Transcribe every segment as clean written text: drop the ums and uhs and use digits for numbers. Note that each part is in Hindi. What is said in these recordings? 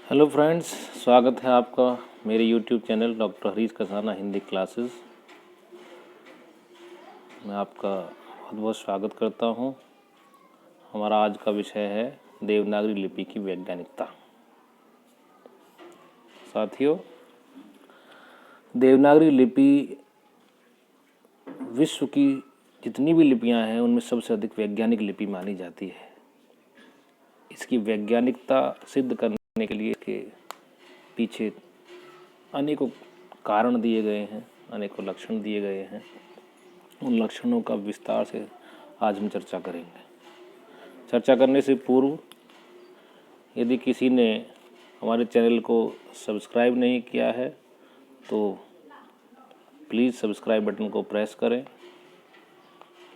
हेलो फ्रेंड्स, स्वागत है आपका मेरे YouTube channel doctor Harish Kasana Hindi classes. मैं आपका बहुत बहुत स्वागत करता हूं। हमारा आज का विषय है देवनागरी लिपि की वैज्ञानिकता। साथियों, देवनागरी लिपि विश्व की जितनी भी लिपियां हैं उनमें सबसे अधिक वैज्ञानिक लिपि मानी जाती है। इसकी वैज्ञानिकता सिद्ध करने के लिए इसके पीछे अनेकों कारण दिए गए हैं, अनेकों लक्षण दिए गए हैं। उन लक्षणों का विस्तार से आज हम चर्चा करेंगे। चर्चा करने से पूर्व यदि किसी ने हमारे चैनल को सब्सक्राइब नहीं किया है तो प्लीज़ सब्सक्राइब बटन को प्रेस करें,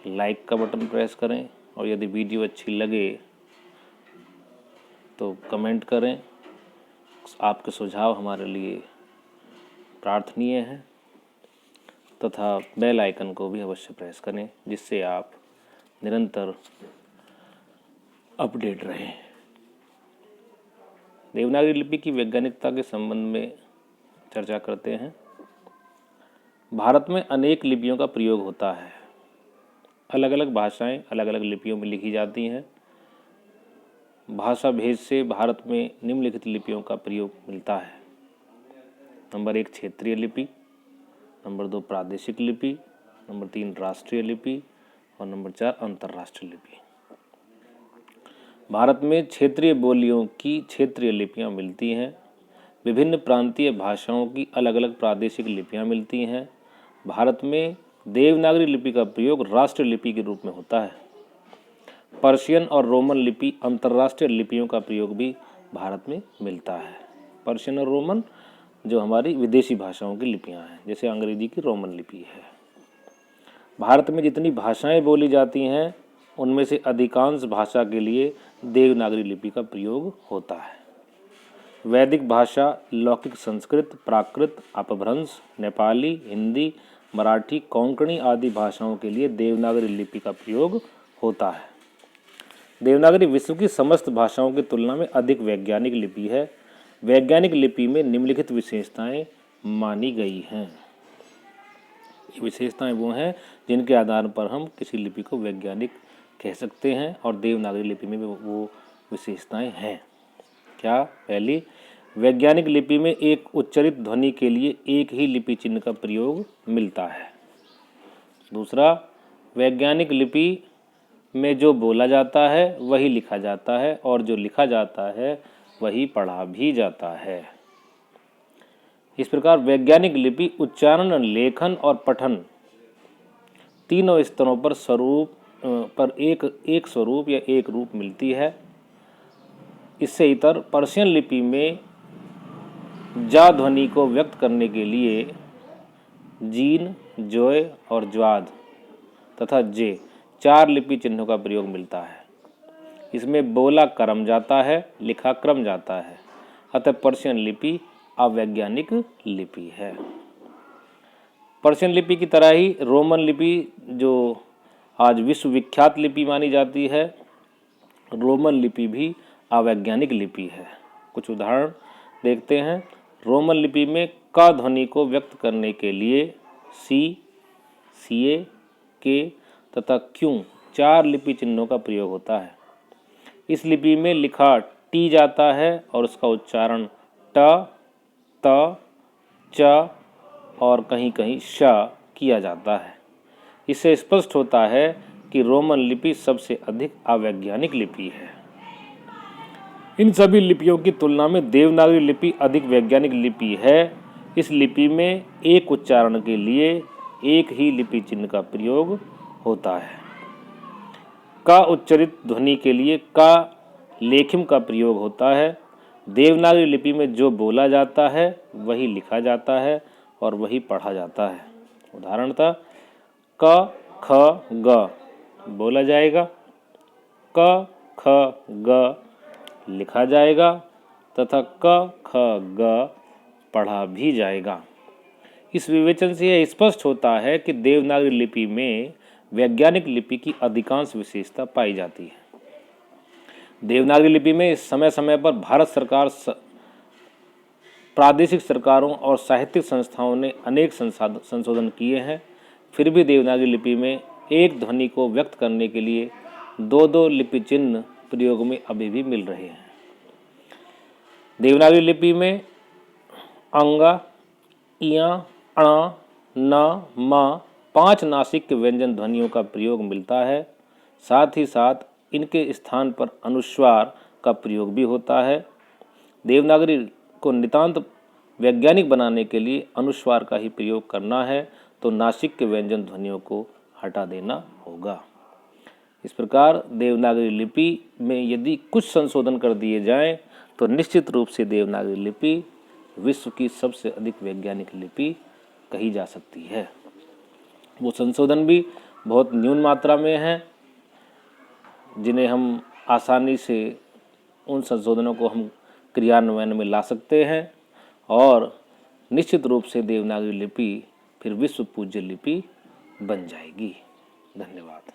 लाइक का बटन प्रेस करें और यदि वीडियो अच्छी लगे तो कमेंट करें। आपके सुझाव हमारे लिए प्रार्थनीय है तथा बेल आइकन को भी अवश्य प्रेस करें जिससे आप निरंतर अपडेट रहें। देवनागरी लिपि की वैज्ञानिकता के संबंध में चर्चा करते हैं। भारत में अनेक लिपियों का प्रयोग होता है। अलग अलग भाषाएं अलग अलग लिपियों में लिखी जाती हैं। भाषा भेद से भारत में निम्नलिखित लिपियों का प्रयोग मिलता है। नंबर 1 क्षेत्रीय लिपि, नंबर 2 प्रादेशिक लिपि, नंबर 3 राष्ट्रीय लिपि और नंबर 4 अंतर्राष्ट्रीय लिपि। भारत में क्षेत्रीय बोलियों की क्षेत्रीय लिपियां मिलती हैं। विभिन्न प्रांतीय भाषाओं की अलग अलग प्रादेशिक लिपियां मिलती हैं। भारत में देवनागरी लिपि का प्रयोग राष्ट्रीय लिपि के रूप में होता है। पर्शियन और रोमन लिपि अंतर्राष्ट्रीय लिपियों का प्रयोग भी भारत में मिलता है। पर्शियन और रोमन जो हमारी विदेशी भाषाओं की लिपियां हैं, जैसे अंग्रेजी की रोमन लिपि है। भारत में जितनी भाषाएं बोली जाती हैं उनमें से अधिकांश भाषा के लिए देवनागरी लिपि का प्रयोग होता है। वैदिक भाषा, लौकिक संस्कृत, प्राकृत, अपभ्रंश, नेपाली, हिंदी, मराठी, कोंकणी आदि भाषाओं के लिए देवनागरी लिपि का प्रयोग होता है। देवनागरी विश्व की समस्त भाषाओं की तुलना में अधिक वैज्ञानिक लिपि है। वैज्ञानिक लिपि में निम्नलिखित विशेषताएं मानी गई हैं। ये विशेषताएं वो हैं जिनके आधार पर हम किसी लिपि को वैज्ञानिक कह सकते हैं और देवनागरी लिपि में वो विशेषताएं हैं। क्या? पहली, वैज्ञानिक लिपि में एक उच्चारित ध्वनि के लिए एक ही लिपि चिन्ह का प्रयोग मिलता है। दूसरा, वैज्ञानिक लिपि में जो बोला जाता है वही लिखा जाता है और जो लिखा जाता है वही पढ़ा भी जाता है। इस प्रकार वैज्ञानिक लिपि उच्चारण, लेखन और पठन तीनों स्तरों पर एक स्वरूप या एक रूप मिलती है। इससे इतर पर्शियन लिपि में जा ध्वनि को व्यक्त करने के लिए जीन, जोय और ज्वाद तथा जे 4 लिपि चिन्हों का प्रयोग मिलता है। इसमें बोला क्रम जाता है, लिखा क्रम जाता है। अतः पर्शियन लिपि अवैज्ञानिक लिपि है। पर्शियन लिपि की तरह ही रोमन लिपि जो आज विश्व विख्यात लिपि मानी जाती है, रोमन लिपि भी अवैज्ञानिक लिपि है। कुछ उदाहरण देखते हैं। रोमन लिपि में क ध्वनि को व्यक्त करने के लिए सी, सीए, के तथा क्यों 4 लिपि चिन्हों का प्रयोग होता है। इस लिपि में लिखा टी जाता है और उसका उच्चारण ट, त, च और कहीं कहीं श किया जाता है। इससे स्पष्ट होता है कि रोमन लिपि सबसे अधिक अवैज्ञानिक लिपि है। इन सभी लिपियों की तुलना में देवनागरी लिपि अधिक वैज्ञानिक लिपि है। इस लिपि में एक उच्चारण के लिए एक ही लिपि चिन्ह का प्रयोग होता है। का उच्चारित ध्वनि के लिए का लेखिम का प्रयोग होता है। देवनागरी लिपि में जो बोला जाता है वही लिखा जाता है और वही पढ़ा जाता है। उदाहरणतः क, ख, ग बोला जाएगा, क, ख, ग लिखा जाएगा तथा क, ख, ग पढ़ा भी जाएगा। इस विवेचन से यह स्पष्ट होता है कि देवनागरी लिपि में वैज्ञानिक लिपि की अधिकांश विशेषता पाई जाती है। देवनागरी लिपि में समय समय पर भारत सरकार प्रादेशिक सरकारों और साहित्यिक संस्थाओं ने अनेक संशोधन किए हैं, फिर भी देवनागरी लिपि में एक ध्वनि को व्यक्त करने के लिए दो दो लिपि चिन्ह प्रयोग में अभी भी मिल रहे हैं। देवनागरी लिपि में अंगा, इया, अणा, न, म 5 नासिक के व्यंजन ध्वनियों का प्रयोग मिलता है। साथ ही साथ इनके स्थान पर अनुस्वार का प्रयोग भी होता है। देवनागरी को नितांत वैज्ञानिक बनाने के लिए अनुस्वार का ही प्रयोग करना है, तो नासिक के व्यंजन ध्वनियों को हटा देना होगा। इस प्रकार देवनागरी लिपि में यदि कुछ संशोधन कर दिए जाएं तो निश्चित रूप से देवनागरी लिपि विश्व की सबसे अधिक वैज्ञानिक लिपि कही जा सकती है। वो संशोधन भी बहुत न्यून मात्रा में हैं, जिन्हें हम आसानी से उन संशोधनों को हम क्रियान्वयन में ला सकते हैं और निश्चित रूप से देवनागरी लिपि फिर विश्व पूज्य लिपि बन जाएगी। धन्यवाद।